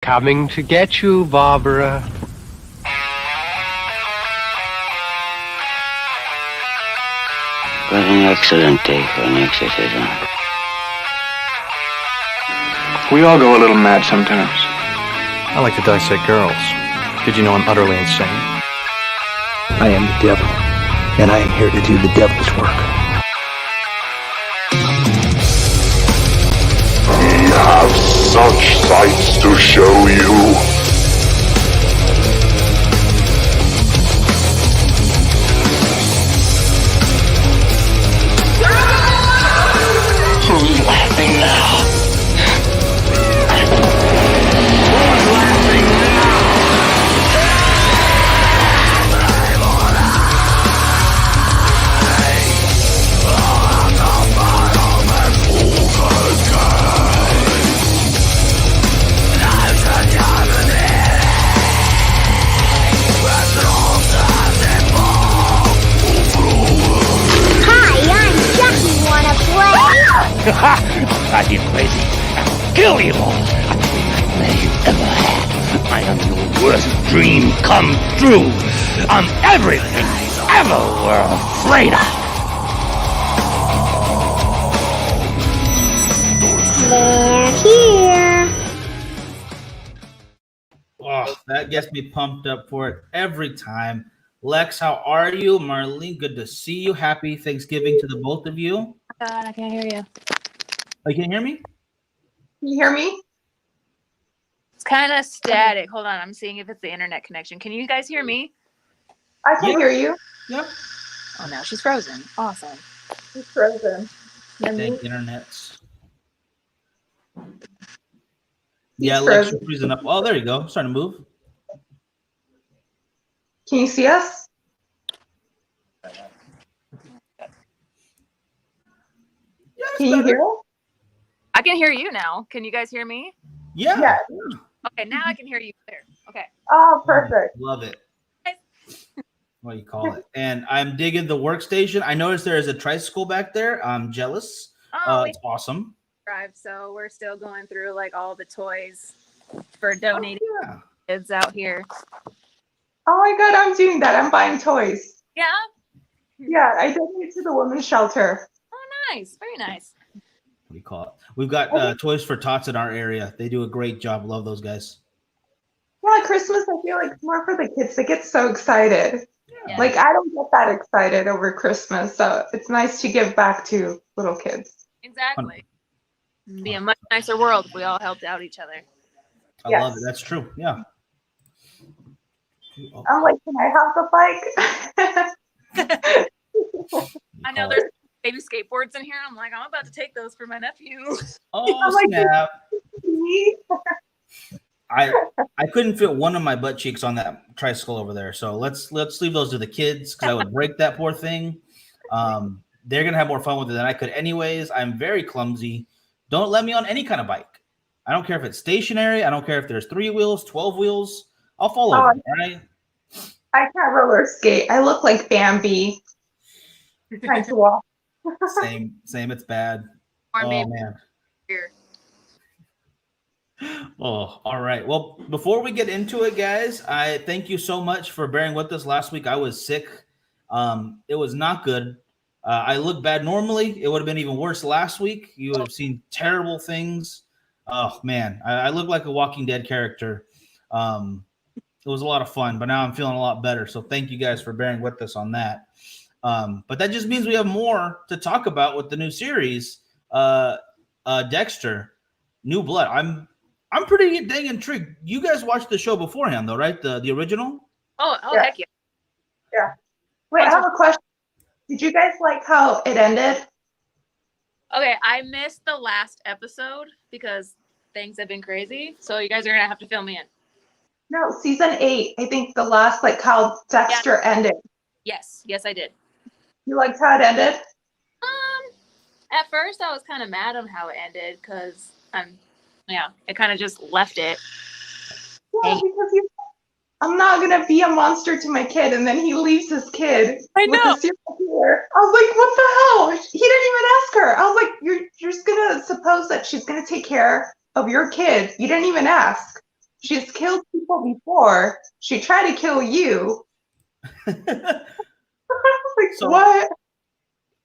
Coming to get you, Barbara. What an excellent day for an exorcism. We all go a little mad sometimes. I like to dissect girls. Did you know I'm utterly insane? I am the devil, and I am here to do the devil's work. We have such sights to show you. Who's laughing now? Drive you crazy. Kill you all. Nightmare you ever had. I am your worst dream come true. I'm everything you ever were afraid of. They're here. Oh, that gets me pumped up for it every time. Lex, how are you? Marlene, good to see you. Happy Thanksgiving to the both of you. God, I can't hear you. Oh, you can hear me? Can you hear me? It's kind of static. Hold on, I'm seeing if it's the internet connection. Can you guys hear me? I can hear you. Yep. Oh no, she's frozen. Awesome. She's frozen. Thank internets. Yeah, Lex, you're freezing up. Oh, there you go. Starting to move. Can you see us? Can you hear us? I can hear you now. Can you guys hear me? Yeah. Okay, now I can hear you clear. Okay. Oh, perfect. Love it. What do you call it? And I'm digging the workstation. I noticed there is a tricycle back there. I'm jealous. Oh, it's awesome. Drive, so we're still going through like all the toys for donating kids out here. Oh my God, I'm doing that. I'm buying toys. Yeah? Yeah, I donated to the women's shelter. Oh, nice. Very nice. What do you call it? We've got Toys for Tots in our area. They do a great job. Love those guys. Yeah, Christmas, I feel like it's more for the kids. They get so excited. Yeah. Like, I don't get that excited over Christmas, so it's nice to give back to little kids. Exactly. It'd be a much nicer world if we all helped out each other. I love it. That's true. Yeah. I'm like, can I have the bike? I know there's baby skateboards in here. I'm like, I'm about to take those for my nephew. Oh, snap. I couldn't fit one of my butt cheeks on that tricycle over there. So let's leave those to the kids because I would break that poor thing. They're going to have more fun with it than I could anyways. I'm very clumsy. Don't let me on any kind of bike. I don't care if it's stationary. I don't care if there's 3 wheels, 12 wheels. I'll fall over. All right. I can't roller skate. I look like Bambi. Trying to walk. Same. It's bad. Or maybe man. Here. Oh, all right. Well, before we get into it, guys, I thank you so much for bearing with us last week. I was sick. It was not good. I look bad normally. It would have been even worse last week. You would have seen terrible things. Oh, man. I look like a Walking Dead character. It was a lot of fun, but now I'm feeling a lot better. So thank you guys for bearing with us on that. But that just means we have more to talk about with the new series, Dexter, New Blood. I'm pretty dang intrigued. You guys watched the show beforehand, though, right? The original? Oh, heck yeah. Yeah. Wait, I have a question. Did you guys like how it ended? Okay, I missed the last episode because things have been crazy. So you guys are going to have to fill me in. No, season 8. I think the last, like how Dexter ended. Yes, I did. You liked how it ended? At first I was kind of mad on how it ended because it kind of just left it. Yeah, because I'm not gonna be a monster to my kid, and then he leaves his kid with a serial killer. I was like, what the hell? He didn't even ask her. I was like, you're just gonna suppose that she's gonna take care of your kid. You didn't even ask. She's killed people before. She tried to kill you. Like, So, what?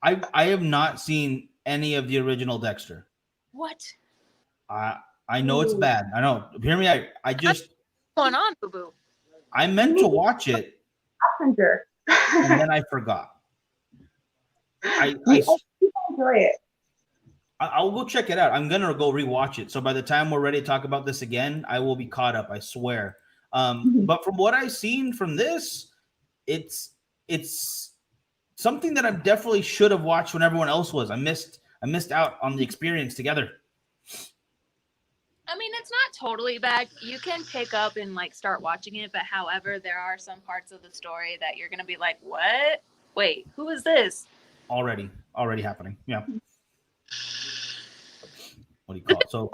I have not seen any of the original Dexter. What? I know it's bad. I know. Hear me. I just What's going on, Boo Boo? I meant to watch it, Passenger. and then I forgot. I enjoy it. I'll go check it out. I'm gonna go rewatch it. So by the time we're ready to talk about this again, I will be caught up. I swear. But from what I've seen from this, it's something that I definitely should have watched when everyone else was. I missed out on the experience together. I mean, it's not totally bad. You can pick up and like start watching it, but however, there are some parts of the story that you're gonna be like, "What? Wait, who is this?" Already happening. Yeah. What do you call it? So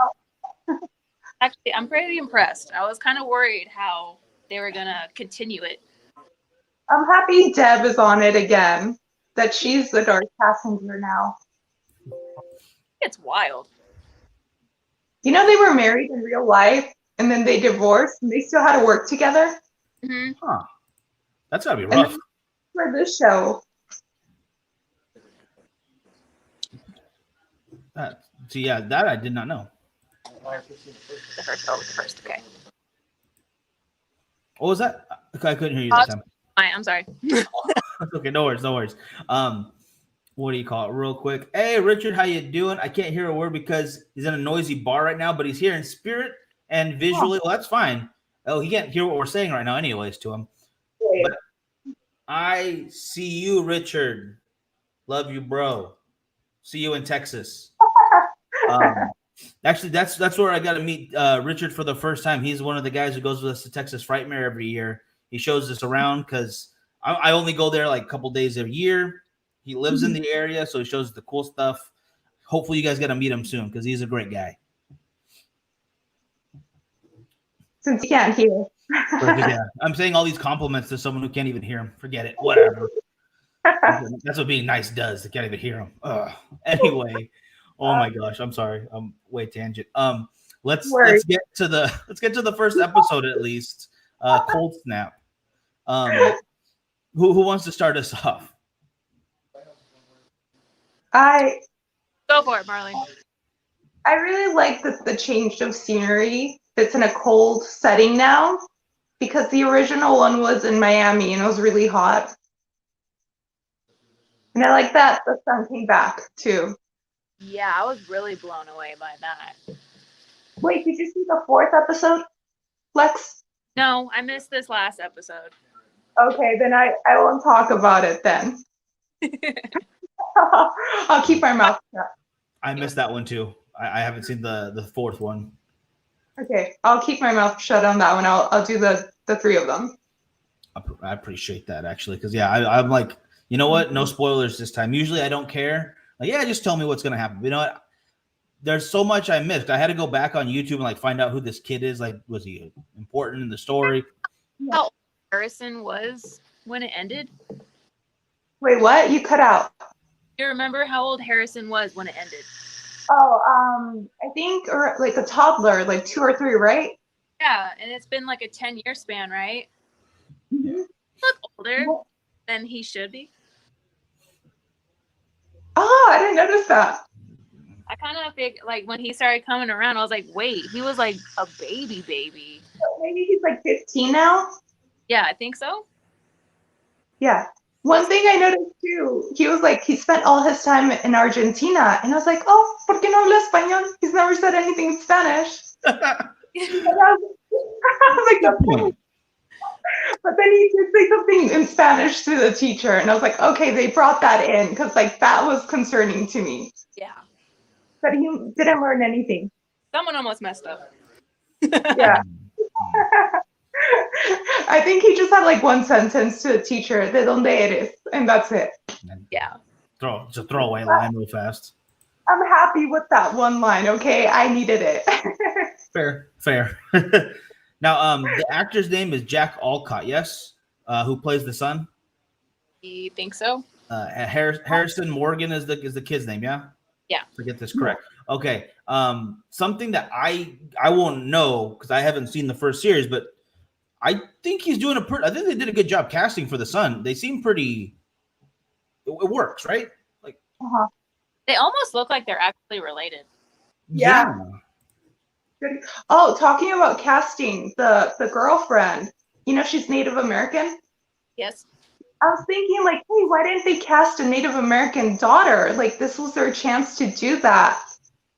Actually, I'm pretty impressed. I was kind of worried how they were gonna continue it. I'm happy Deb is on it again. That she's the dark passenger now. It's wild. You know, they were married in real life, and then they divorced, and they still had to work together. Mm-hmm. Huh. That's gotta be rough. For this show. That I did not know. The first. Okay. What was that? I couldn't hear you that time. I'm sorry. Okay, no worries. What do you call it? Real quick. Hey, Richard, how you doing? I can't hear a word because he's in a noisy bar right now, but he's here in spirit and visually. Well, that's fine. Oh, he can't hear what we're saying right now, anyways, to him. But I see you, Richard. Love you, bro. See you in Texas. Actually, that's where I got to meet Richard for the first time. He's one of the guys who goes with us to Texas Frightmare every year. He shows us around because I only go there like a couple days a year. He lives in the area, so he shows us the cool stuff. Hopefully, you guys get to meet him soon because he's a great guy. Since you can't hear. Yeah, I'm saying all these compliments to someone who can't even hear him. Forget it. Whatever. That's what being nice does. They can't even hear him. Anyway, oh my gosh, I'm sorry. I'm way tangent. Let's get to the first episode at least. Cold Snap. Who wants to start us off? Go for it, Marley. I really like the change of scenery. It's in a cold setting now because the original one was in Miami and it was really hot. And I like that the sun came back too. Yeah, I was really blown away by that. Wait, did you see the 4th episode, Lex? No, I missed this last episode. Okay, then I won't talk about it then. I'll keep my mouth shut. I missed that one too. I haven't seen the 4th one. Okay, I'll keep my mouth shut on that one. I'll do the 3 of them. I appreciate that actually, because I'm like, you know what? No spoilers this time. Usually I don't care. Like, yeah, just tell me what's gonna happen. You know what? There's so much I missed. I had to go back on YouTube and like find out who this kid is. Like, was he important in the story? How old Harrison was when it ended? Wait, what? You cut out. You remember how old Harrison was when it ended? Oh, I think or like a toddler, like 2 or 3, right? Yeah, and it's been like a 10-year span, right? Mm-hmm. Look older than he should be. Oh, I didn't notice that. I kind of think like when he started coming around, I was like, wait, he was like a baby. Maybe he's like 15 now. Yeah, I think so. Yeah. One thing I noticed too, he was like, he spent all his time in Argentina. And I was like, oh, ¿por qué no habla español? He's never said anything in Spanish. I was like, that's funny. But then he did say something in Spanish to the teacher. And I was like, okay, they brought that in because like that was concerning to me. Yeah. But he didn't learn anything. Someone almost messed up. Yeah. I think he just had like one sentence to the teacher, ¿de dónde eres? And that's it. Yeah. It's a throwaway line real fast. I'm happy with that one line, okay? I needed it. Fair. Now, the actor's name is Jack Alcott, yes? Who plays the son? You think so? Harrison Morgan is the kid's name, yeah? Yeah. Forget this correct. Okay. Something that I won't know because I haven't seen the first series, but I think he's doing I think they did a good job casting for the son. They seem pretty. It works, right? Like, They almost look like they're actually related. Yeah. Oh, talking about casting, the girlfriend, you know, she's Native American. Yes. I was thinking, like, hey, why didn't they cast a Native American daughter? Like, this was their chance to do that.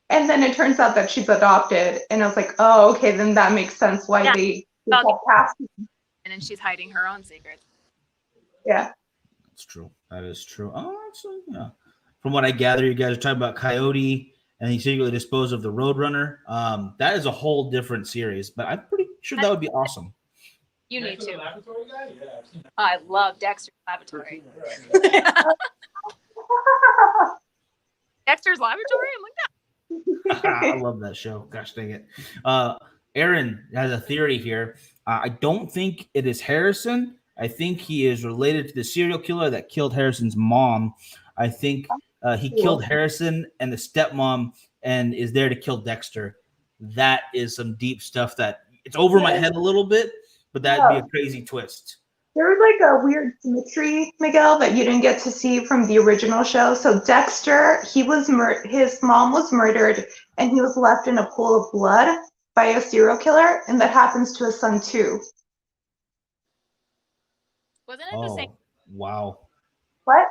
And then it turns out that she's adopted. And I was like, oh, okay, then that makes sense why they kept casting. And then she's hiding her own secrets. Yeah. That's true. That is true. Oh, that's, yeah. From what I gather, you guys are talking about Coyote and he secretly disposed of the Roadrunner. That is a whole different series, but I'm pretty sure that would be awesome. You need to. I love Dexter's Laboratory. Dexter's Laboratory? I'm like, I love that show. Gosh dang it. Aaron has a theory here. I don't think it is Harrison. I think he is related to the serial killer that killed Harrison's mom. I think he killed Harrison and the stepmom and is there to kill Dexter. That is some deep stuff that it's over my head a little bit, but that'd be a crazy twist. There was like a weird symmetry, Miguel, that you didn't get to see from the original show. So Dexter, his mom was murdered and he was left in a pool of blood by a serial killer, and that happens to his son too. wasn't it the same? Wow. What?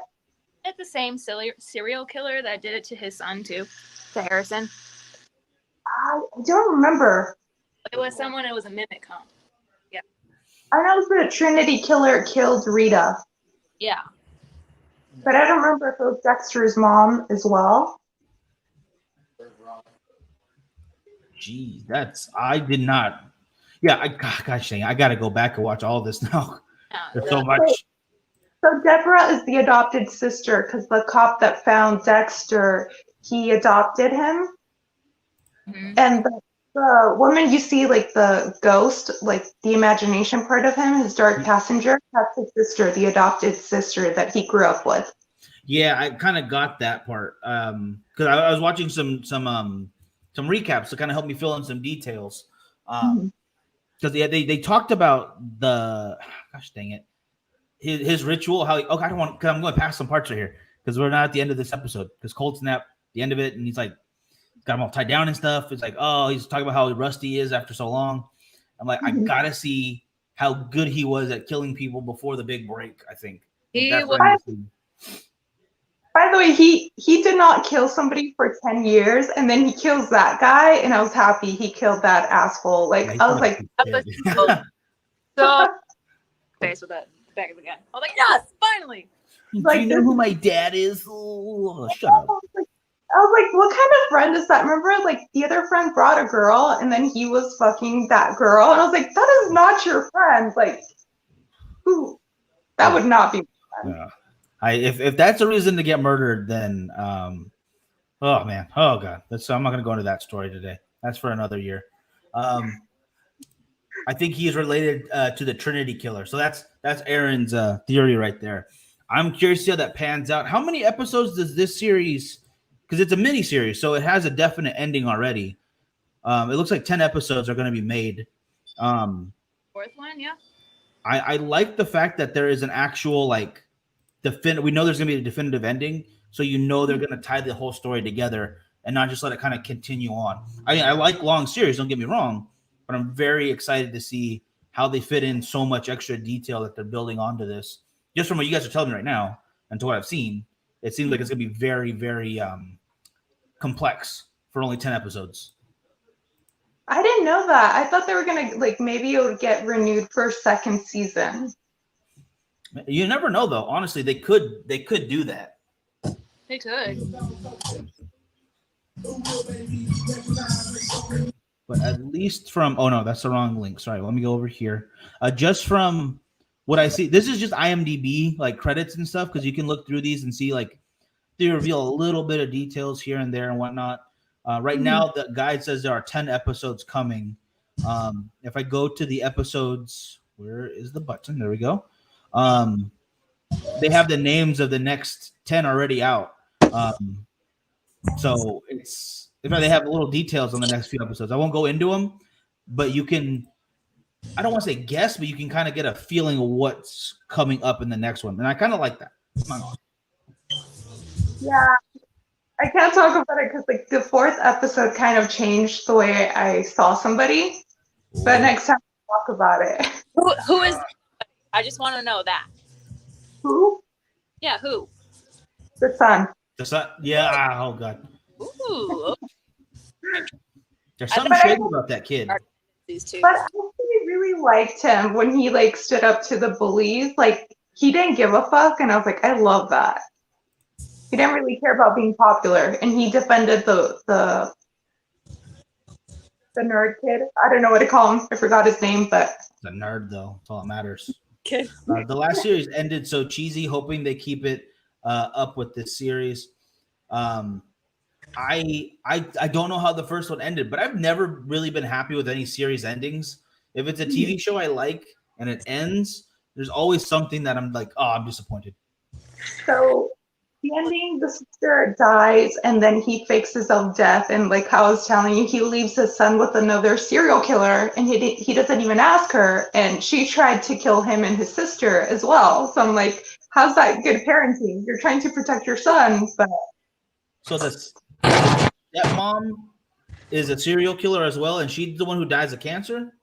It's the same serial killer that did it to his son too, to Harrison. I don't remember. It was someone. It was a mimic, huh? Yeah. I know the Trinity killer killed Rita. Yeah. But I don't remember if it was Dexter's mom as well. Geez, I did not. Yeah, gosh dang, I got to go back and watch all of this now. There's so much. So Deborah is the adopted sister because the cop that found Dexter, he adopted him. Mm-hmm. And the woman you see, like the ghost, like the imagination part of him, his dark passenger, that's his sister, the adopted sister that he grew up with. Yeah, I kind of got that part because I was watching some recaps to kind of help me fill in some details. Because they talked about gosh dang it, his ritual. How I don't want. Cause I'm going past some parts right here because we're not at the end of this episode. Because Cold Snap, the end of it, and he's like got him all tied down and stuff. It's like, oh, he's talking about how rusty he is after so long. I'm like, I gotta see how good he was at killing people before the big break. I think By the way, he did not kill somebody for 10 years, and then he kills that guy, and I was happy he killed that asshole. Like, I was like, so face with that back of the gun. I was like, yes, finally. Like, do you know who my dad is? Oh, shut up. I was like, what kind of friend is that? Remember, like, the other friend brought a girl, and then he was fucking that girl, and I was like, that is not your friend. Like, who? That would not be my friend. Yeah. If that's a reason to get murdered, then oh man, oh god, I'm not gonna go into that story today. That's for another year. I think he is related to the Trinity killer. So that's Aaron's theory right there. I'm curious to see how that pans out. How many episodes does this series? Because it's a mini series, so it has a definite ending already. It looks like 10 episodes are going to be made. Fourth one, yeah. I like the fact that there is an actual like. We know there's going to be a definitive ending, so you know they're going to tie the whole story together and not just let it kind of continue on. I mean, I like long series, don't get me wrong, but I'm very excited to see how they fit in so much extra detail that they're building onto this. Just from what you guys are telling me right now and to what I've seen, it seems like it's going to be very, very complex for only 10 episodes. I didn't know that. I thought they were going to, like, maybe it would get renewed for a second season. You never know, though. Honestly, they could do that. They could. But at least from that's the wrong link. Sorry, let me go over here. Just from what I see, this is just IMDb like credits and stuff because you can look through these and see like they reveal a little bit of details here and there and whatnot. Right now, the guide says there are 10 episodes coming. If I go to the episodes, where is the button? There we go. They have the names of the next 10 already out. So In fact, they have little details on the next few episodes. I won't go into them, but you can. I don't want to say guess, but you can kind of get a feeling of what's coming up in the next one, and I kind of like that. Yeah, I can't talk about it because like the fourth episode kind of changed the way I saw somebody. But next time we'll talk about it. Who is? I just want to know that. Who? Yeah, who? The son. The son? Yeah. Oh god. Ooh. There's something shady about that kid. These two. But I actually really liked him when he like stood up to the bullies. Like he didn't give a fuck, and I was like, I love that. He didn't really care about being popular, and he defended the nerd kid. I don't know what to call him. I forgot his name, but The nerd, though, that's all that matters. Okay. The last series ended so cheesy, hoping they keep it up with this series. I don't know how the first one ended, but I've never really been happy with any series endings. If it's a TV show I like and it ends, there's always something that I'm like, oh, I'm disappointed. so the ending, the sister dies, and then he fakes his own death. And like how I was telling you, he leaves his son with another serial killer, and he doesn't even ask her. And she tried to kill him and his sister as well. So I'm like, how's that good parenting? You're trying to protect your son, but So that mom is a serial killer as well, and she's the one who dies of cancer?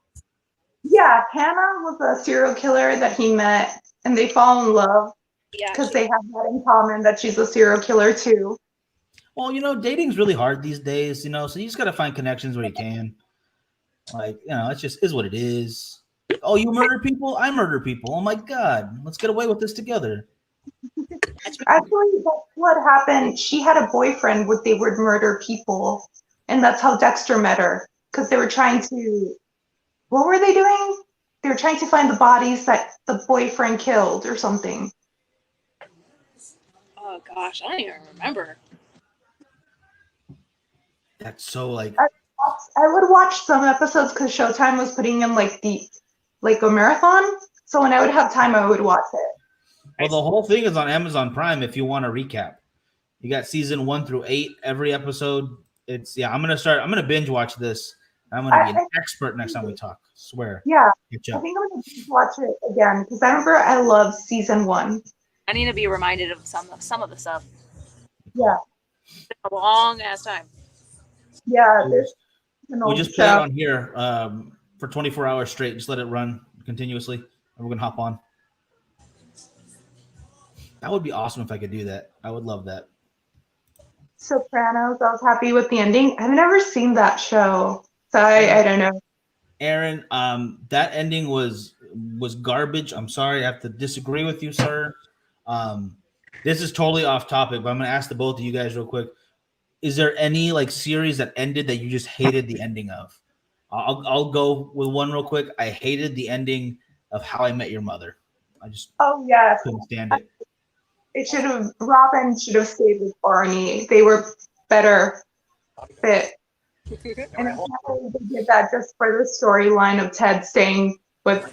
yeah, Hannah was a serial killer that he met, and they fall in love. Yeah. Because they have that in common, that she's a serial killer too. Well, dating's really hard these days, so you just got to find connections where you can. Like, it's just is what it is. Oh, you murder people? I murder people. Oh my God. Let's get away with this together. Actually, that's what happened. She had a boyfriend where they would murder people. And that's how Dexter met her. Because they were trying to, what were they doing? They were trying to find the bodies that the boyfriend killed or something. Oh gosh, I don't even remember. That's so like. I would watch some episodes because Showtime was putting in like a marathon. So when I would have time, I would watch it. Well, the whole thing is on Amazon Prime if you want to recap. You got season 1 through 8, every episode. I'm gonna binge watch this. I'm gonna be an expert next time we talk. I swear. Yeah. I think I'm gonna watch it again because I remember I loved season 1. I need to be reminded of some of the stuff. Yeah. It's been a long ass time. Yeah. We'll just play it on here for 24 hours straight. Just let it run continuously, and we're gonna hop on. That would be awesome if I could do that. I would love that. Sopranos. I was happy with the ending. I've never seen that show, so I don't know. Aaron, that ending was garbage. I'm sorry, I have to disagree with you, sir. This is totally off topic, but I'm gonna ask the both of you guys real quick. Is there any like series that ended that you just hated the ending of? I'll go with one real quick. I hated the ending of How I Met Your Mother. I just couldn't stand it. Robin should have stayed with Barney. They were better fit. And I can't believe they did that just for the storyline of Ted staying with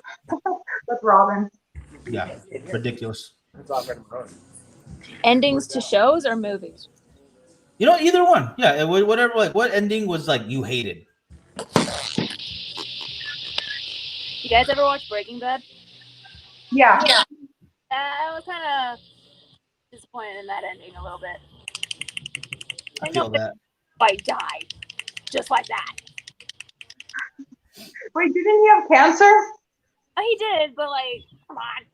Robin. Yeah, ridiculous. Endings to shows or movies? Either one. Yeah, whatever. Like, what ending was like you hated? You guys ever watch Breaking Bad? Yeah. I was kind of disappointed in that ending a little bit. I feel that. Fight died, just like that. Wait, didn't he have cancer? Oh, he did, but like, come on,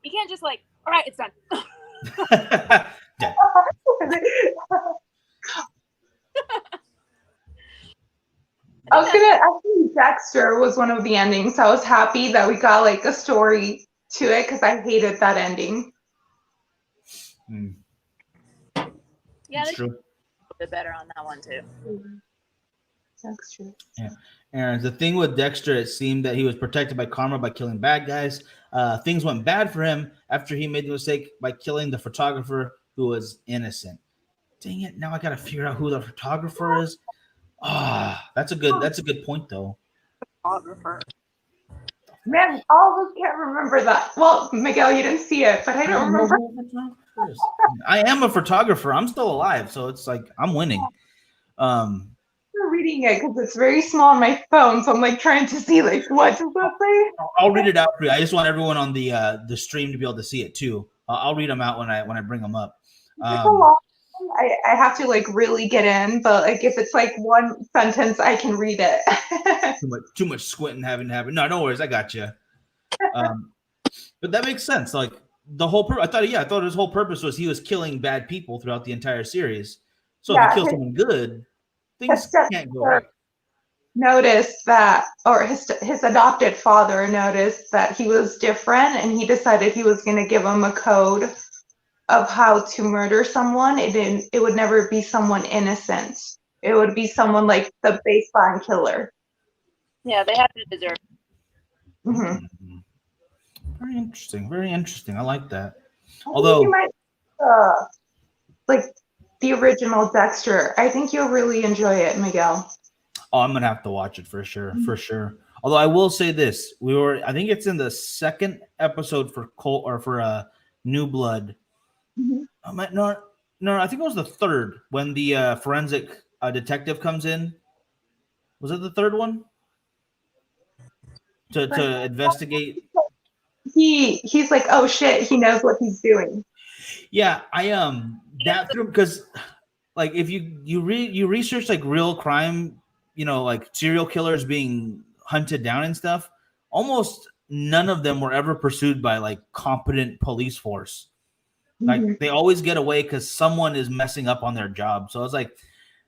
you can't just like, all right, it's done. Actually, Dexter was one of the endings. I was happy that we got like a story to it because I hated that ending. Yeah, that's true. A little bit better on that one too. That's true. Yeah. Aaron, the thing with Dexter, it seemed that he was protected by karma by killing bad guys. Things went bad for him after he made the mistake by killing the photographer who was innocent. Dang it! Now I gotta figure out who the photographer is. That's a good point though. Photographer. Man, all of us can't remember that. Well, Miguel, you didn't see it, but I don't remember. I am a photographer. I'm still alive, so it's like I'm winning. Um, I'm reading it because it's very small on my phone, so I'm like trying to see like what does that say? I'll read it out for you. I just want everyone on the stream to be able to see it too. I'll read them out when I bring them up. It's a long one. I have to like really get in, but like if it's like one sentence, I can read it. Too much squinting having to happen. No worries, I got you. But that makes sense. Like the whole I thought his whole purpose was he was killing bad people throughout the entire series. So if he kills someone good, things can't go right. Noticed that, or his adopted father noticed that he was different, and he decided he was going to give him a code of how to murder someone. It would never be someone innocent. It would be someone like the baseline killer. Yeah, they have to deserve it. Mm-hmm. Very interesting. Very interesting. I like that. Although you might like the original Dexter. I think you'll really enjoy it, Miguel. Oh, I'm gonna have to watch it for sure. For sure. Although I will say this, I think it's in the second episode for New Blood. Mm-hmm. No, I think it was the third when the forensic detective comes in. Was it the third one? To investigate. He's like, oh shit, he knows what he's doing. Yeah, that through because like if you research like real crime, like serial killers being hunted down and stuff, almost none of them were ever pursued by like competent police force. Like they always get away because someone is messing up on their job. So it's like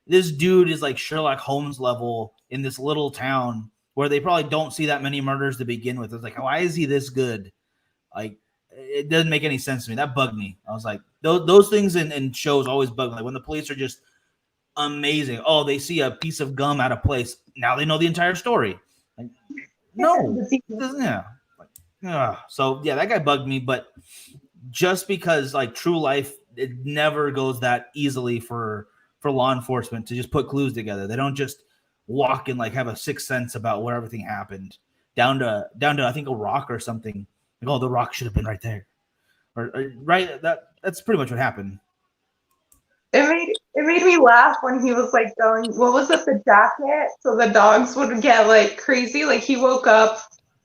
this dude is like Sherlock Holmes level in this little town where they probably don't see that many murders to begin with. It's like, why is he this good? Like, it doesn't make any sense to me. That bugged me. I was like, those things in shows always bug me. Like when the police are just amazing. Oh, they see a piece of gum out of place. Now they know the entire story. Like, no, yeah. So yeah, that guy bugged me. But just because like true life, it never goes that easily for law enforcement to just put clues together. They don't just walk and like have a sixth sense about where everything happened down to I think a rock or something. Like, oh, the rock should have been right there, or right. That's pretty much what happened. It made me laugh when he was like going, what was it, the jacket? So the dogs would get like crazy. Like he woke up,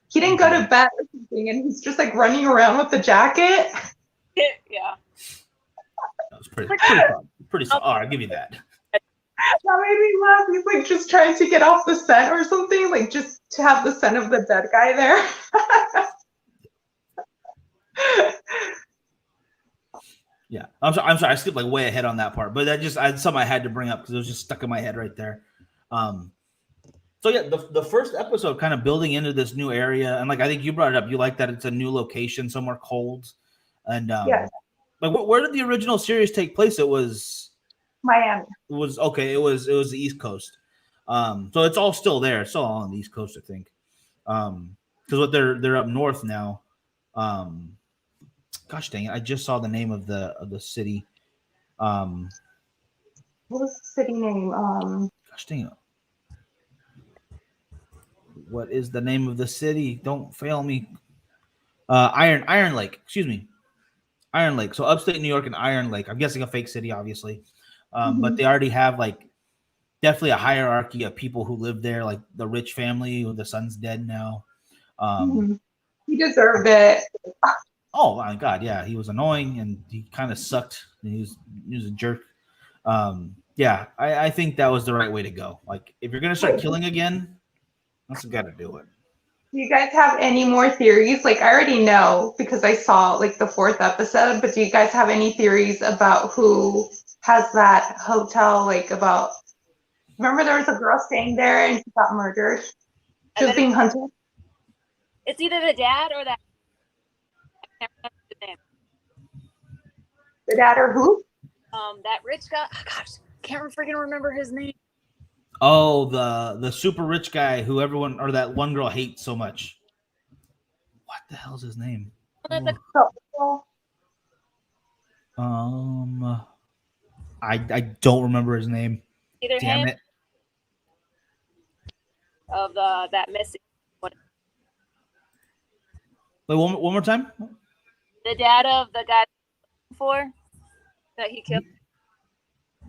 he didn't go to bed or something, and he's just like running around with the jacket. Yeah. That was pretty. All right, I'll give you that. That made me laugh. He's like just trying to get off the scent or something, like just to have the scent of the dead guy there. Yeah, I'm sorry. I skipped like way ahead on that part, but something I had to bring up because it was just stuck in my head right there. So yeah, the first episode kind of building into this new area, and like I think you brought it up. You like that it's a new location, somewhere cold, and yeah. Like where did the original series take place? It was Miami. It was okay. It was the East Coast. So it's all still there. It's still all on the East Coast, I think. Because what they're up north now. Gosh dang it! I just saw the name of the city. What was the city name? Gosh dang it! What is the name of the city? Don't fail me. Iron Lake. Excuse me. Iron Lake. So upstate New York and Iron Lake. I'm guessing a fake city, obviously. But they already have like definitely a hierarchy of people who live there, like the rich family. The son's dead now. He deserved it. Oh my God, yeah, he was annoying and he kind of sucked. He was a jerk. Yeah, I think that was the right way to go. Like, if you're gonna start killing again, that's got to do it. Do you guys have any more theories? Like, I already know because I saw like the 4th episode, but do you guys have any theories about who has that hotel? Like, remember there was a girl staying there and she got murdered. She was being hunted. It's either the dad or that. I can't remember the name. The dad or who? That rich guy. Oh, gosh, can't freaking remember his name. Oh, the super rich guy who everyone or that one girl hates so much. What the hell's his name? I don't remember his name. Either Damn him it. Of that missing one. Wait, one more time. The dad of the guy before that he killed.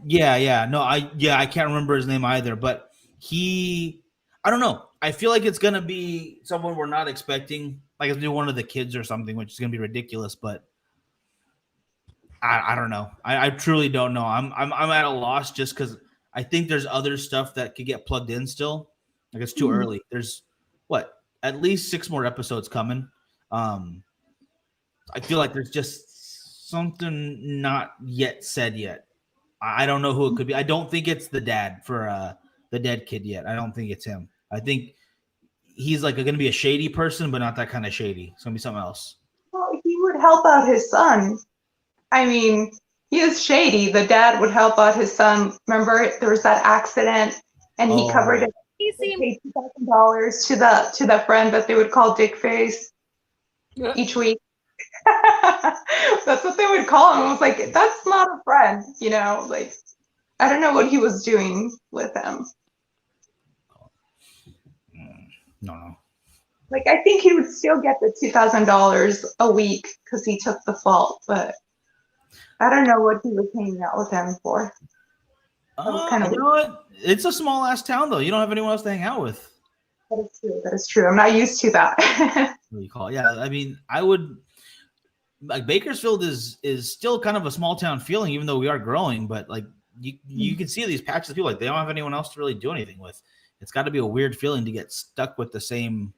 Yeah. No, I can't remember his name either, but I don't know. I feel like it's gonna be someone we're not expecting, like it's one of the kids or something, which is gonna be ridiculous. But I don't know. I truly don't know. I'm at a loss just because I think there's other stuff that could get plugged in still. Like it's too early. There's at least 6 more episodes coming. I feel like there's just something not yet said yet. I don't know who it could be. I don't think it's the dad for the dead kid yet. I don't think it's him. I think he's like going to be a shady person, but not that kind of shady. It's going to be something else. Well, he would help out his son. I mean, he is shady. The dad would help out his son. Remember, there was that accident, and he covered it. He paid $2,000 to the friend that they would call Dick Face each week. That's what they would call him. I was like, that's not a friend, you know. Like, I don't know what he was doing with him. No. Like, I think he would still get the $2,000 a week because he took the fault, but I don't know what he was hanging out with him for. You know what? It's a small ass town, though. You don't have anyone else to hang out with. That is true. That is true. I'm not used to that. What do you call it? Yeah, I mean, I would like Bakersfield is still kind of a small town feeling, even though we are growing. But like you can see these patches of people like they don't have anyone else to really do anything with. It's got to be a weird feeling to get stuck with the same.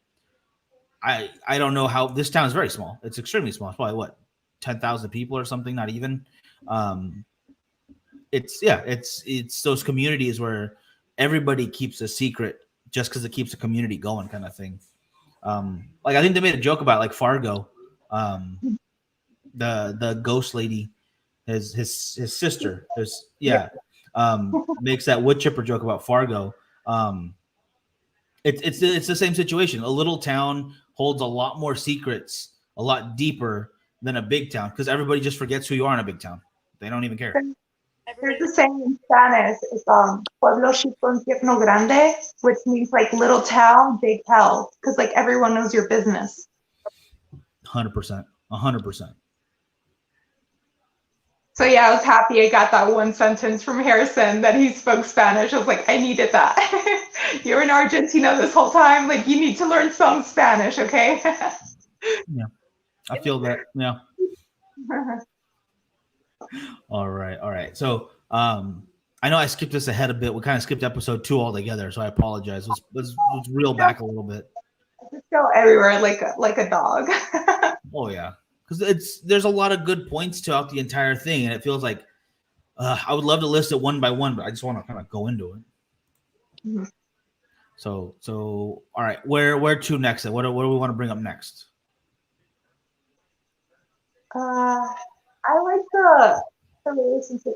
I don't know how this town is very small. It's extremely small. It's probably 10,000 people or something, not even. It's those communities where everybody keeps a secret just because it keeps the community going, kind of thing. Like I think they made a joke about like Fargo, the ghost lady, his sister, makes that wood chipper joke about Fargo. It's the same situation. A little town holds a lot more secrets, a lot deeper than a big town because everybody just forgets who you are in a big town. They don't even care. There's a saying in Spanish, it's pueblo chico infierno grande, which means like little town, big hell, because like everyone knows your business. 100%. 100%. So yeah, I was happy I got that one sentence from Harrison that he spoke Spanish. I was like, I needed that. You're in Argentina this whole time. Like, you need to learn some Spanish, okay? Yeah, I feel that. Yeah. All right. So, I know I skipped this ahead a bit. We kind of skipped episode 2 altogether, so I apologize. Let's reel back a little bit. Just go everywhere like a dog. Oh yeah, because there's a lot of good points throughout the entire thing, and it feels like I would love to list it one by one, but I just want to kind of go into it. Mm-hmm. So all right, where to next? What do we want to bring up next? I like the relationship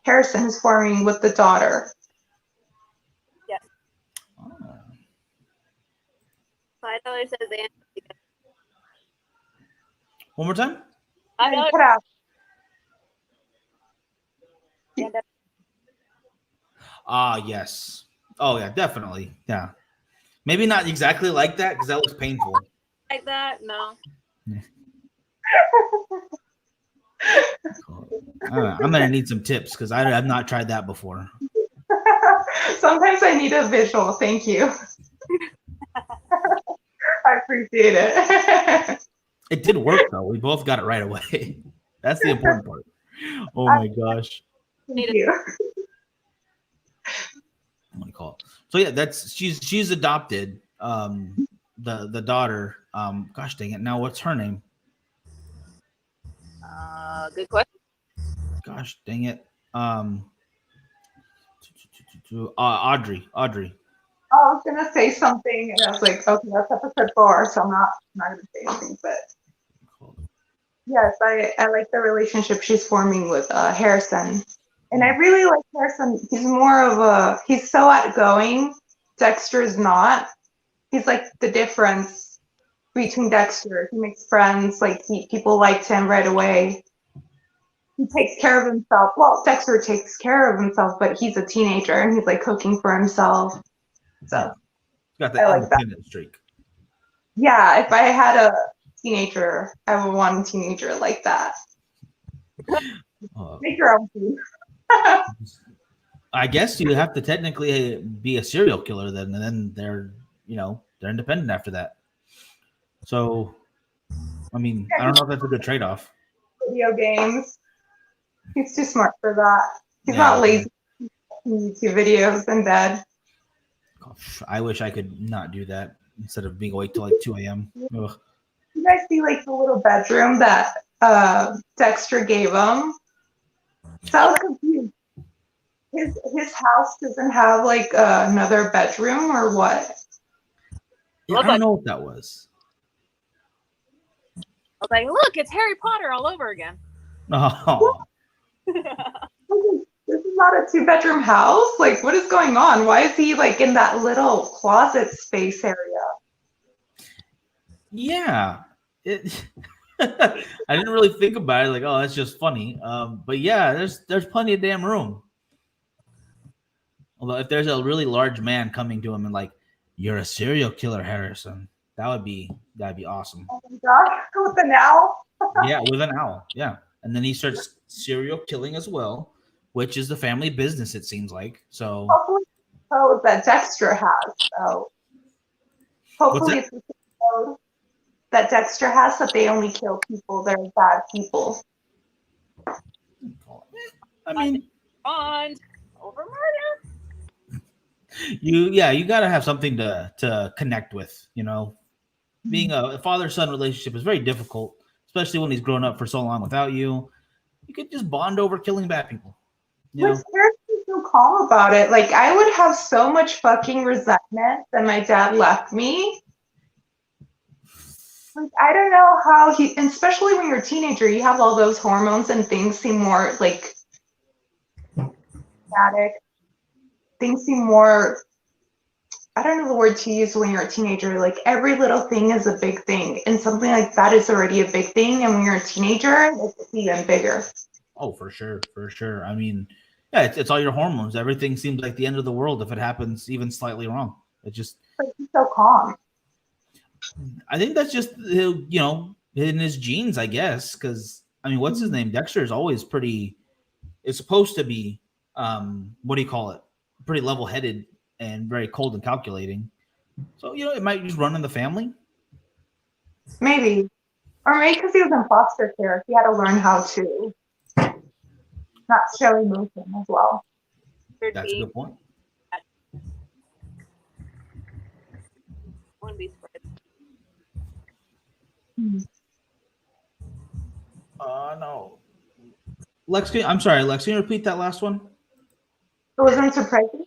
Harrison is forming with the daughter. Yes. Oh. $5 says and. One more time. Yes. Oh yeah, definitely. Yeah. Maybe not exactly like that because that looks painful. Like that? No. I'm gonna need some tips because I've not tried that before. Sometimes I need a visual. Thank you. I appreciate it. It did work though. We both got it right away. That's the important part. Oh my gosh. Thank you. I'm gonna call it. So yeah, she's adopted. The daughter. Gosh dang it. Now what's her name? Good question. Gosh dang it. Audrey. I was gonna say something, and I was like, okay, that's episode 4, so I'm not gonna say anything. But yes, I like the relationship she's forming with Harrison, and I really like Harrison. He's so outgoing. Dexter's not. He's like the difference between Dexter. He makes friends. Like people liked him right away. He takes care of himself. Well, Dexter takes care of himself, but he's a teenager and he's like cooking for himself. So got the independent streak. Yeah, if I had a teenager, I would want a teenager like that. Make your own food. I guess you have to technically be a serial killer then, and then they're independent after that. So, I mean, I don't know if that's a good trade-off. Video games. He's too smart for that. He's not lazy. YouTube videos in bed. I wish I could not do that instead of being awake till like 2 a.m. Ugh. You guys see like the little bedroom that Dexter gave him? So I was confused. His house doesn't have like another bedroom or what? Yeah, I don't know what that was. I was like, look, it's Harry Potter all over again. Oh. This is not a 2-bedroom house. Like, what is going on? Why is he like in that little closet space area? Yeah. I didn't really think about it. Like, oh, that's just funny. But yeah, there's plenty of damn room. Although if there's a really large man coming to him and like, you're a serial killer, Harrison, that'd be awesome. Oh my gosh, with an owl? Yeah, with an owl. Yeah. And then he starts serial killing as well, which is the family business, it seems like. So hopefully it's the code that Dexter has. So hopefully it's the code that Dexter has, that they only kill people that are bad people. I mean, bond over murder. You got to have something to connect with. Being a father-son relationship is very difficult, especially when he's grown up for so long without you. You could just bond over killing bad people. What's so calm about it? Like, I would have so much fucking resentment that my dad left me. Like, I don't know how especially when you're a teenager, you have all those hormones and things seem more like static. Things seem more, I don't know the word to use when you're a teenager. Like, every little thing is a big thing, and something like that is already a big thing. And when you're a teenager, it's even bigger. Oh, for sure. I mean, yeah, it's all your hormones. Everything seems like the end of the world if it happens even slightly wrong. It just. But he's so calm. I think that's just in his genes, I guess. Because I mean, what's his name? Dexter is always pretty. It's supposed to be, what do you call it? Pretty level-headed and very cold and calculating. So, it might just run in the family. Maybe. Or maybe because he was in foster care, he had to learn how to not show emotion as well. That's a good point. Wouldn't be surprised. No. Lex, I'm sorry, Lex, can you repeat that last one? It wasn't surprising.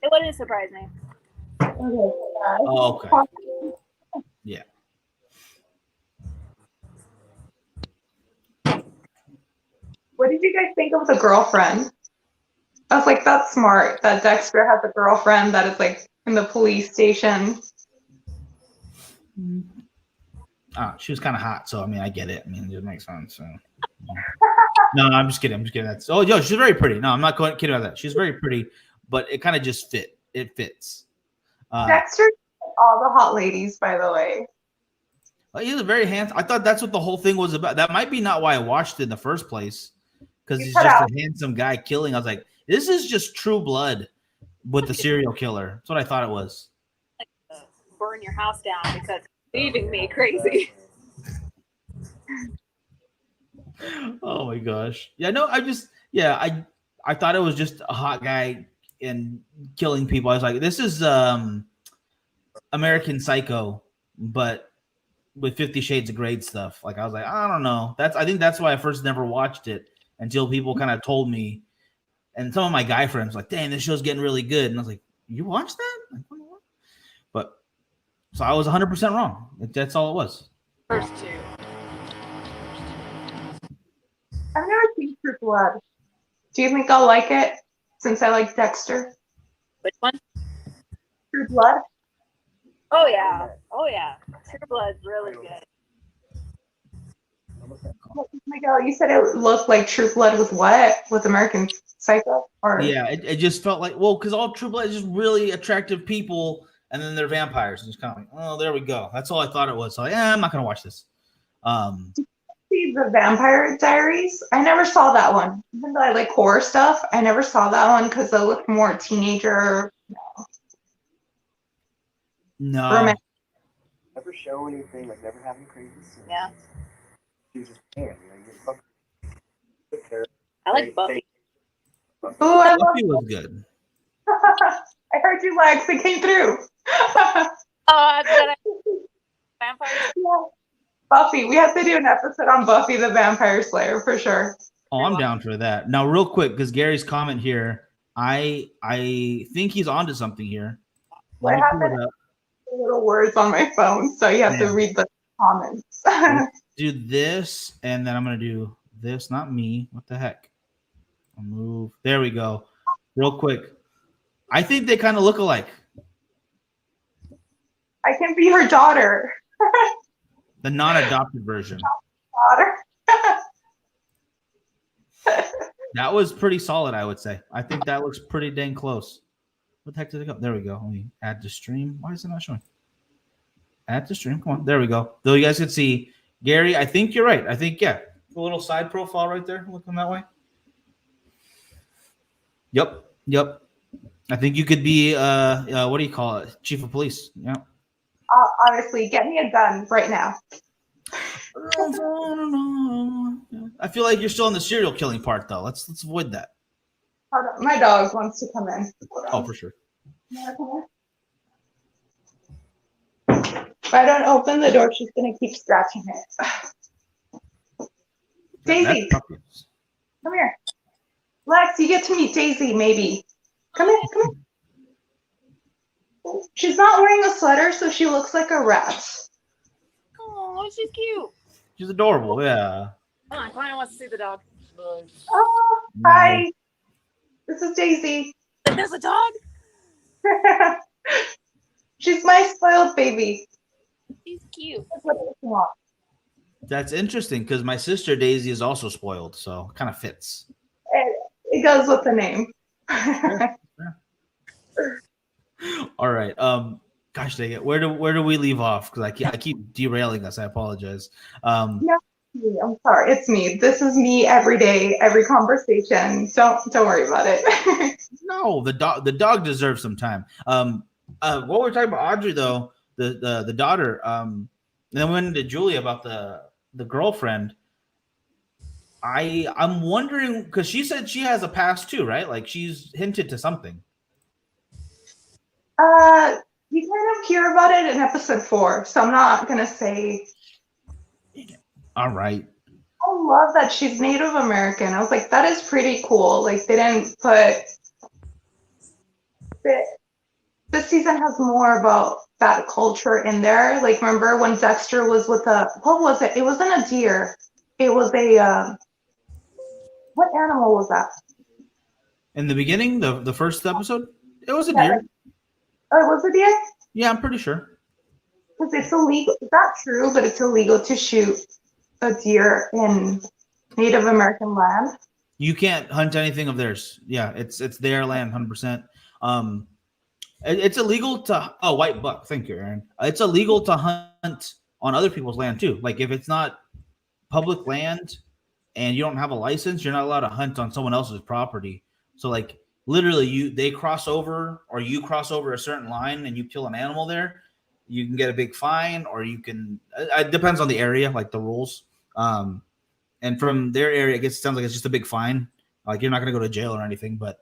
It wouldn't surprise me. Oh, okay. Yeah. What did you guys think of the girlfriend? I was like, that's smart that Dexter has a girlfriend that is like in the police station. She was kind of hot, so I mean, I get it. I mean, it makes sense. So. No, I'm just kidding. That's she's very pretty. No, I'm not kidding about that. She's very pretty, but it kind of just fit. It fits. Dexter, all the hot ladies, by the way. He's a very handsome. I thought that's what the whole thing was about. That might be not why I watched it in the first place, because he's just a handsome guy killing. I was like, this is just True Blood with the serial killer. That's what I thought it was. Like, burn your house down because it's leaving me crazy. Oh my gosh. Yeah, no, I thought it was just a hot guy and killing people. I was like, this is American Psycho, but with 50 Shades of Grey stuff. Like, I was like, I don't know. I think that's why I first never watched it until people kind of told me. And some of my guy friends were like, dang, this show's getting really good. And I was like, you watched that? Like, what? But so I was 100% wrong. That's all it was. First two. I've never seen True Blood. Do you think I'll like it since I like Dexter? Which one? True Blood. Oh yeah. True Blood's really good. Oh my God, you said it looked like True Blood with what? With American Psycho? Or yeah, it just felt like, well, because all True Blood is just really attractive people, and then they're vampires. And it's kind of like, oh, there we go. That's all I thought it was. So I'm not gonna watch this. See see the Vampire Diaries. I never saw that one. Even though I like horror stuff, I never saw that one because it looked more teenager. No. Romantic. Never show anything, like never have any crazy scenes. Yeah. You just can't, you know, I like Buffy. Ooh, I love Buffy was good. I heard you legs. It came through. Vampire. Yeah. Buffy. We have to do an episode on Buffy the Vampire Slayer for sure. Oh, I'm down for that. Now, real quick, because Gary's comment here, I think he's onto something here. I have little words on my phone, so you have to read the comments. Do this, and then I'm gonna do this. Not me. What the heck? I'll move. There we go. Real quick. I think they kind of look alike. I can be her daughter. The non-adopted version. Daughter. That was pretty solid, I would say. I think that looks pretty dang close. What the heck did it go? There we go. Let me add to stream. Why is it not showing? Add to stream. Come on. There we go. Though you guys can see, Gary, I think you're right. I think, yeah. A little side profile right there. Looking that way. Yep. I think you could be, what do you call it? Chief of police. Yeah. Honestly, get me a gun right now. I feel like you're still on the serial killing part, though. Let's avoid that. Hold on. My dog wants to come in. Oh, for sure. If I don't open the door, she's going to keep scratching it. Daisy, come here. Lex, you get to meet Daisy, maybe. Come here. She's not wearing a sweater, so she looks like a rat. Oh, she's cute. She's adorable, yeah. Come on, Klein wants to see the dog. Oh, hi. This is Daisy. There's a dog? She's my spoiled baby. She's cute. That's what I want. That's interesting because my sister Daisy is also spoiled, so it kind of fits. It goes with the name. All right. Gosh dang it. Where do we leave off? Because I keep derailing us. I apologize. No, I'm sorry. It's me. This is me every day, every conversation. Don't worry about it. No, the dog deserves some time. What we're talking about Audrey though, the daughter. And then we went into Julia about the girlfriend. I'm wondering because she said she has a past too, right? Like she's hinted to something. You kind of hear about it in episode 4, so I'm not gonna say. All right. I love that she's Native American. I was like, that is pretty cool. Like they didn't put. This season has more about that culture in there. Like remember when Dexter was with what was it? It wasn't a deer. It was a what animal was that? In the beginning, the first episode, it was a deer. Oh, it was a deer? Yeah, I'm pretty sure. Because it's illegal. It's not true, but it's illegal to shoot a deer in Native American land. You can't hunt anything of theirs. Yeah, it's their land, 100%. It's illegal to white buck. Thank you, Aaron. It's illegal to hunt on other people's land too. Like if it's not public land and you don't have a license, you're not allowed to hunt on someone else's property. So like literally they cross over or you cross over a certain line and you kill an animal there, you can get a big fine or you can, it depends on the area, like the rules. And from their area, it sounds like it's just a big fine. Like you're not going to go to jail or anything, but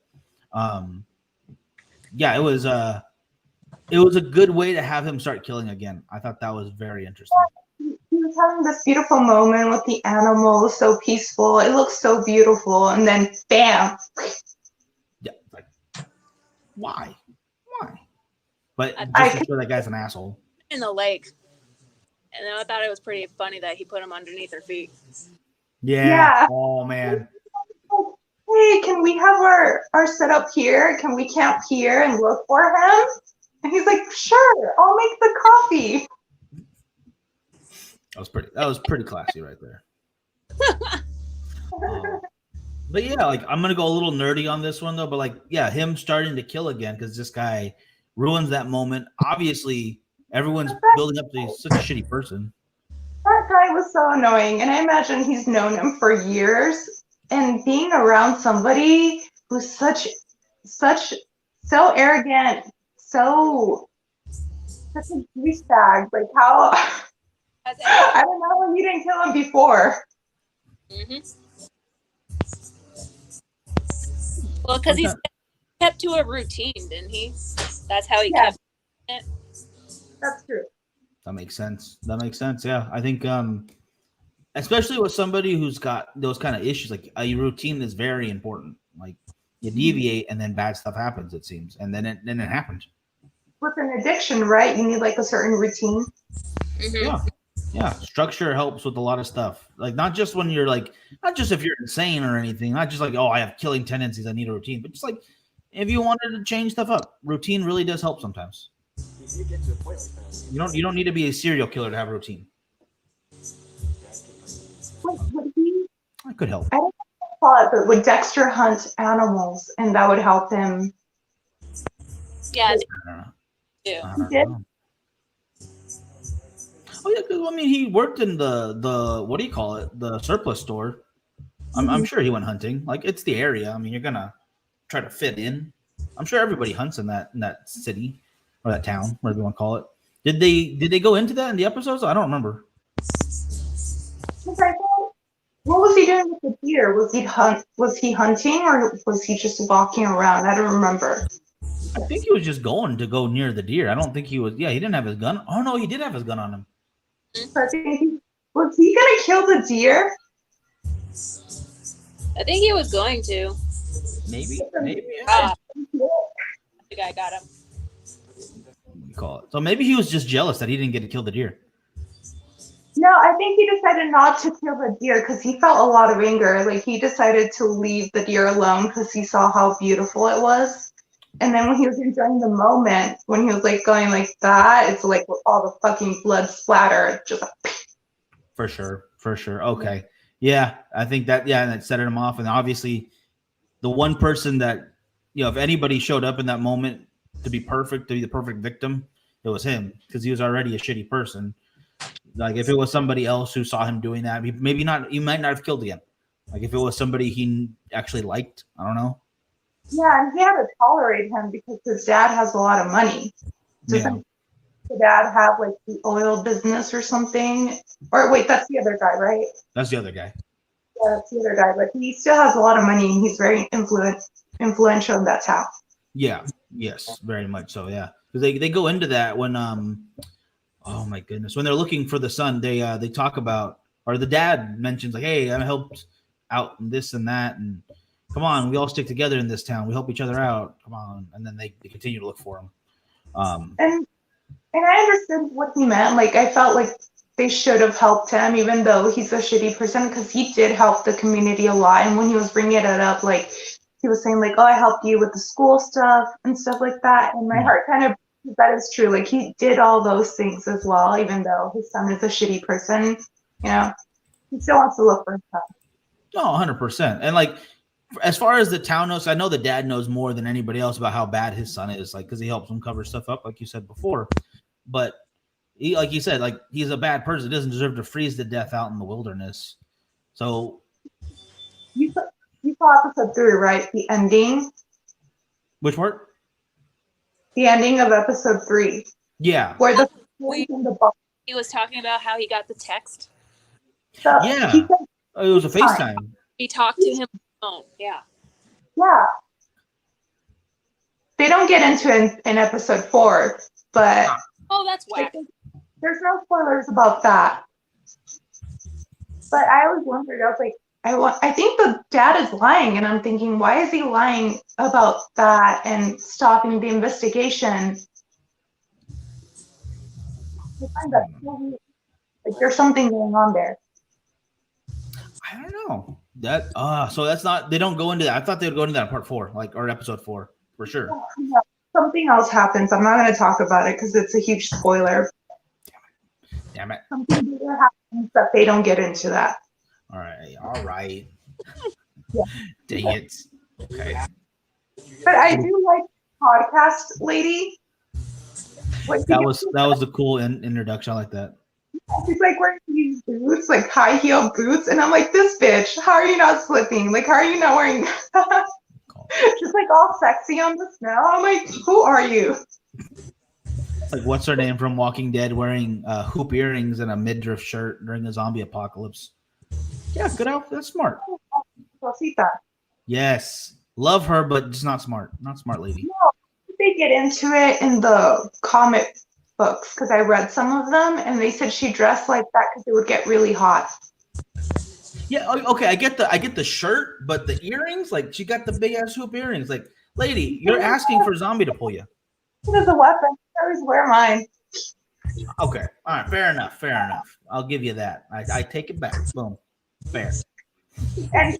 yeah, it was a good way to have him start killing again. I thought that was very interesting. He was having this beautiful moment with the animals, so peaceful. It looks so beautiful, and then bam. Yeah, like why? But just to show that guy's an asshole. In the lake, and then I thought it was pretty funny that he put him underneath her feet. Yeah. Oh man. Hey, can we have our setup here? Can we camp here and look for him? And he's like, sure, I'll make the coffee. That was pretty classy right there. But yeah, like I'm gonna go a little nerdy on this one though. But like, yeah, him starting to kill again because this guy ruins that moment. Obviously, everyone's building up to such a shitty person. that guy was so annoying, and I imagine he's known him for years. And being around somebody who's so arrogant, such a douchebag. Like how I don't know when you didn't kill him before. Well, because he kept to a routine, didn't he? That's how he kept it. That's true. That makes sense. Yeah, I think, especially with somebody who's got those kind of issues, like a routine is very important. Like you deviate, and then bad stuff happens. It seems, and then it happened. With an addiction, right? You need like a certain routine. Yeah. Structure helps with a lot of stuff. Like not just when you're like, not just if you're insane or anything. Not just like, oh, I have killing tendencies, I need a routine. But just like if you wanted to change stuff up, routine really does help sometimes. You don't need to be a serial killer to have a routine. I could help. I don't know if I saw it, but would Dexter hunt animals, and that would help him? Yeah. He did. Oh yeah, because I mean, he worked in the what do you call it? The surplus store. I'm sure he went hunting. Like it's the area. I mean, you're gonna try to fit in. I'm sure everybody hunts in that city or that town, whatever you want to call it. Did they go into that in the episodes? I don't remember. What was he doing with the deer? Was he hunting, or was he just walking around? I don't remember. I think he was just going to go near the deer. I don't think he was. Yeah, he didn't have his gun. Oh no, he did have his gun on him. Was he gonna kill the deer? I think he was going to. Maybe. I think I got him. We call it. So maybe he was just jealous that he didn't get to kill the deer. No, I think he decided not to kill the deer because he felt a lot of anger. Like he decided to leave the deer alone because he saw how beautiful it was. And then when he was enjoying the moment, when he was like going like that, it's like all the fucking blood splatter, just like. For sure. Okay. Yeah, I think that. Yeah, and that set him off. And obviously, the one person that if anybody showed up in that moment to be the perfect victim, it was him because he was already a shitty person. Like if it was somebody else who saw him doing that, maybe not. He might not have killed again. Like if it was somebody he actually liked, I don't know. Yeah, and he had to tolerate him because his dad has a lot of money. Doesn't the dad have like the oil business or something? Or wait, that's the other guy, right? That's the other guy. Yeah, that's the other guy. But he still has a lot of money, and he's very influential in that town. Yeah. Yes, very much so. Yeah, because they go into that when oh my goodness, when they're looking for the son, they talk about, or the dad mentions like, hey, I helped out and this and that, and come on, we all stick together in this town. We help each other out. Come on, and then they continue to look for him. And I understood what he meant. Like I felt like they should have helped him, even though he's a shitty person, because he did help the community a lot. And when he was bringing it up, like he was saying like, oh, I helped you with the school stuff and stuff like that. And my heart kind of, that is true. Like he did all those things as well, even though his son is a shitty person. He still wants to look for his son. No, 100%. And like, as far as the town knows, I know the dad knows more than anybody else about how bad his son is, like because he helps him cover stuff up, like you said before. But he, like you said, like he's a bad person. He doesn't deserve to freeze to death out in the wilderness. So you saw episode 3, right? The ending. Which part? The ending of episode 3. Yeah. Where he was talking about how he got the text. So yeah. It was a FaceTime. He talked to him. Oh, yeah. Yeah. They don't get into it in episode 4, but oh, that's whack. There's no spoilers about that. But I always wondered, I was like, I think the dad is lying, and I'm thinking, why is he lying about that and stopping the investigation? I find that so weird. Like there's something going on there. I don't know. That so that's not, they don't go into that. I thought they would go into that in part 4, like, or episode 4 for sure. Yeah, something else happens. I'm not going to talk about it because it's a huge spoiler. Damn it. Something bigger happens that they don't get into that. All right. Yeah. Dang it. Okay. But I do like podcast lady. That was a cool introduction. I like that. She's like wearing these boots, like high heel boots, and I'm like, this bitch, how are you not slipping? Like, how are you not wearing? She's like all sexy on the snow. I'm like, who are you? Like, what's her name from Walking Dead wearing hoop earrings and a midriff shirt during the zombie apocalypse? Yeah, good outfit. That's smart. Rosita. Yes, love her, but just not smart. Not smart lady. No, they get into it in the comic books because I read some of them, and they said she dressed like that because it would get really hot. Yeah, okay, I get the shirt, but the earrings, like she got the big ass hoop earrings. Like, lady, you're asking for a zombie to pull you. It is a weapon. I always wear mine. Okay, all right, fair enough. I'll give you that. I take it back. Boom, fair. And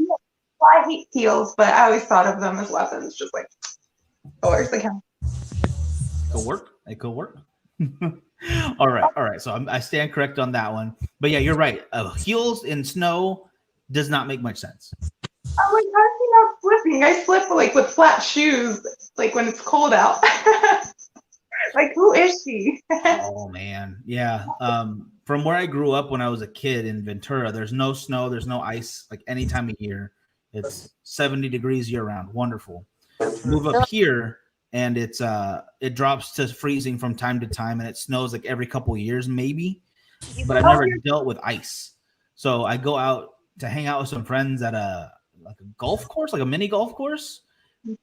I hate heels, but I always thought of them as weapons. Just like, oh, where's the camera? Could work. It could work. All right. So I stand correct on that one. But yeah, you're right. Heels in snow does not make much sense. I'm like, how is she not slipping? I slip like with flat shoes, like when it's cold out. Like, who is she? Oh man, yeah. From where I grew up when I was a kid in Ventura, there's no snow, there's no ice, like any time of year. It's 70 degrees year round. Wonderful. Move up here, and it drops to freezing from time to time, and it snows like every couple of years, maybe. But I've never dealt with ice. So I go out to hang out with some friends at a golf course, like a mini golf course,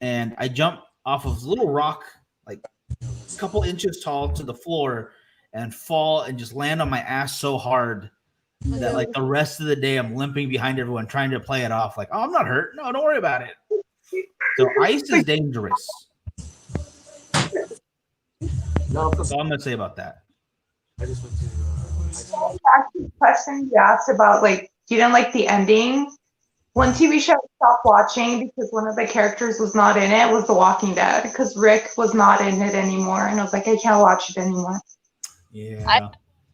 and I jump off of a little rock, like a couple inches tall, to the floor, and fall and just land on my ass so hard that like the rest of the day I'm limping behind everyone trying to play it off like, oh, I'm not hurt. No, don't worry about it. So ice is dangerous. No, that's all I'm gonna say about that. I just went to. Actually, question you asked about like you didn't like the ending. One TV show I stopped watching because one of the characters was not in it was The Walking Dead because Rick was not in it anymore, and I was like, I can't watch it anymore. Yeah.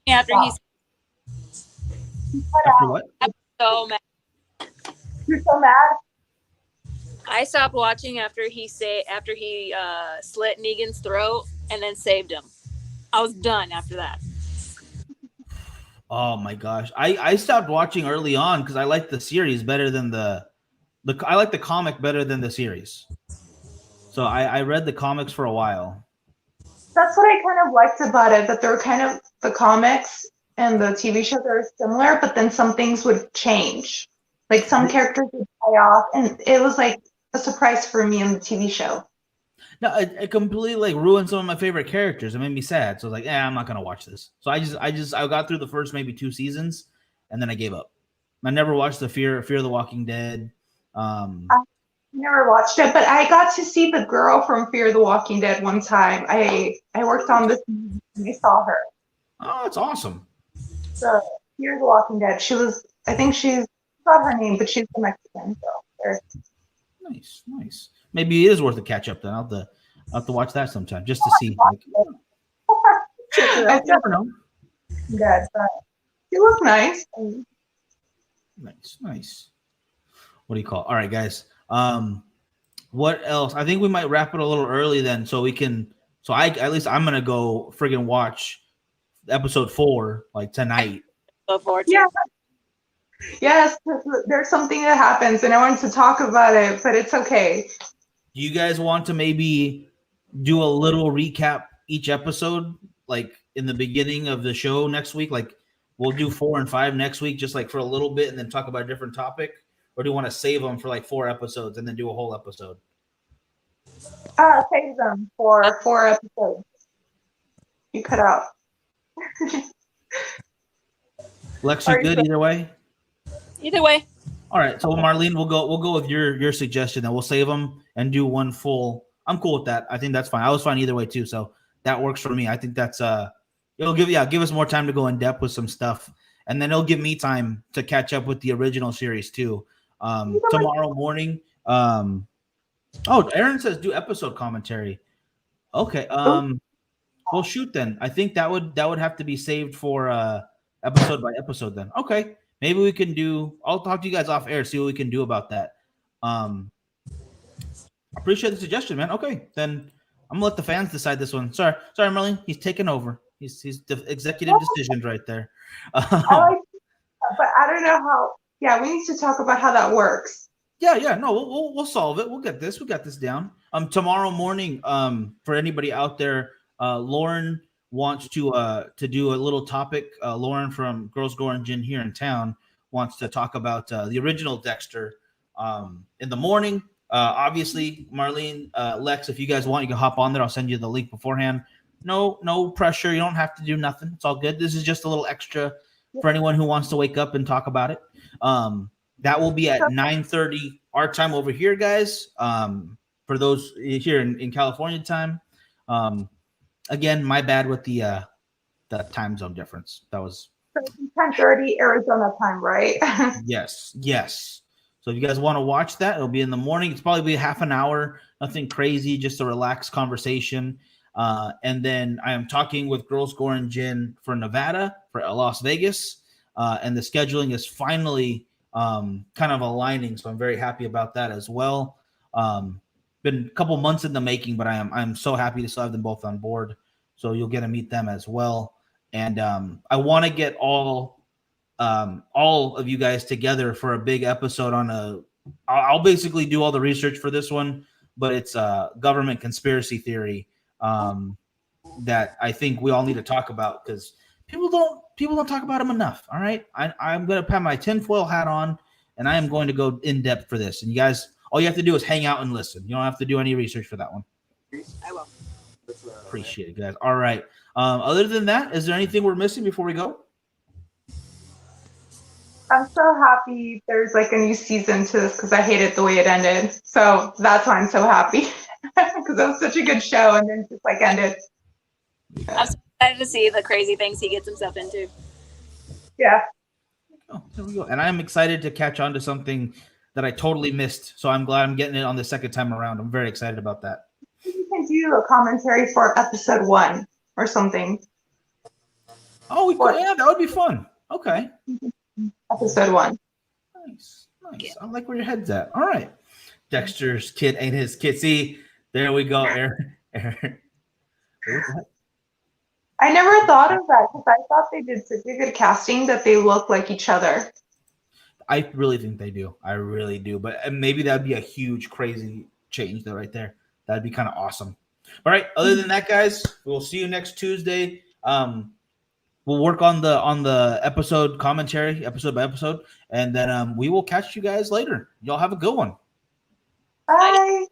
After Wow. After what? I'm so mad. You're so mad. I stopped watching after he slit Negan's throat and then saved him. I was done after that. Oh my gosh. I stopped watching early on because I liked the series better than I like the comic better than the series. So I read the comics for a while. That's what I kind of liked about it, that they were kind of the comics and the TV show that are similar, but then some things would change. Like some characters would die off, and it was like a surprise for me in the TV show. No, it completely like ruined some of my favorite characters. It made me sad. So I was like, I'm not gonna watch this. So I got through the first maybe 2 seasons, and then I gave up. I never watched the Fear of the Walking Dead. I never watched it, but I got to see the girl from Fear the Walking Dead one time. I worked on this movie and I saw her. Oh, that's awesome. So Fear the Walking Dead. She was, I think she's not her name, but she's the Mexican. So Nice. Maybe it is worth a catch up then. I'll have to watch that sometime just to see. Like, I never know. Good, but she looks nice. Nice. What do you call it? All right, guys. What else? I think we might wrap it a little early then, so we can. So at least I'm gonna go friggin' watch episode 4 like tonight. Yeah. Yes, there's something that happens, and I wanted to talk about it, but it's okay. Do you guys want to maybe do a little recap each episode, like in the beginning of the show next week? Like we'll do 4 and 5 next week, just like for a little bit, and then talk about a different topic. Or do you want to save them for like 4 episodes and then do a whole episode? Save them for 4 episodes. You cut out. Lex, you good either way? Either way. All right, so Marlene, we'll go with your suggestion. Then we'll save them and do one full. I'm cool with that. I think that's fine. I was fine either way too, so that works for me. I think that's it'll give us more time to go in depth with some stuff, and then it'll give me time to catch up with the original series too. Tomorrow morning. Aaron says do episode commentary. Okay. Well, shoot then. I think that would have to be saved for episode by episode then. Okay. Maybe we can do. I'll talk to you guys off air. See what we can do about that. Appreciate the suggestion, man. Okay, then I'm gonna let the fans decide this one. Sorry, Marlene. He's taking over. He's the executive decisions right there. I like that, but I don't know how. Yeah, we need to talk about how that works. Yeah. No, we'll solve it. We'll get this. We got this down. Tomorrow morning, for anybody out there, Lauren wants to do a little topic. Lauren from Girls, Gore, and Gin here in town wants to talk about the original Dexter in the morning. Obviously, Marlene, Lex, if you guys want, you can hop on there. I'll send you the link beforehand. No pressure. You don't have to do nothing. It's all good. This is just a little extra for anyone who wants to wake up and talk about it. That will be at 9:30 our time over here, guys. For those here in California time. Again, my bad with the time zone difference. That was 10:30 Arizona time, right? yes. So if you guys want to watch that, it'll be in the morning. It's probably be half an hour, nothing crazy, just a relaxed conversation. And then I am talking with Girls, Gore, and Gin for Nevada, for Las Vegas. And the scheduling is finally kind of aligning. So I'm very happy about that as well. Been a couple months in the making, but I'm so happy to still have them both on board. So you'll get to meet them as well. And I want to get all of you guys together for a big episode on I'll basically do all the research for this one, but it's a government conspiracy theory that I think we all need to talk about because people don't talk about them enough. All right. I'm going to have my tinfoil hat on and I am going to go in depth for this. And you guys, all you have to do is hang out and listen. You don't have to do any research for that one. I will. Appreciate it, guys. All right. Other than that, is there anything we're missing before we go? I'm so happy there's like a new season to this because I hated the way it ended. So that's why I'm so happy because it was such a good show and then just like ended. I'm so excited to see the crazy things he gets himself into. Yeah. Oh, there we go. And I'm excited to catch on to something that I totally missed. So I'm glad I'm getting it on the second time around. I'm very excited about that. You can do a commentary for episode 1 or something. Oh, yeah, that would be fun. Okay. Episode 1. Nice. I like where your head's at. All right. Dexter's kid ain't his kid. See, there we go. Aaron. I never thought of that because I thought they did such a good casting that they look like each other. I really think they do. I really do. But maybe that'd be a huge, crazy change there right there. That'd be kind of awesome. All right. Other than that, guys, we'll see you next Tuesday. We'll work on the episode commentary, episode by episode, and then we will catch you guys later. Y'all have a good one. Bye.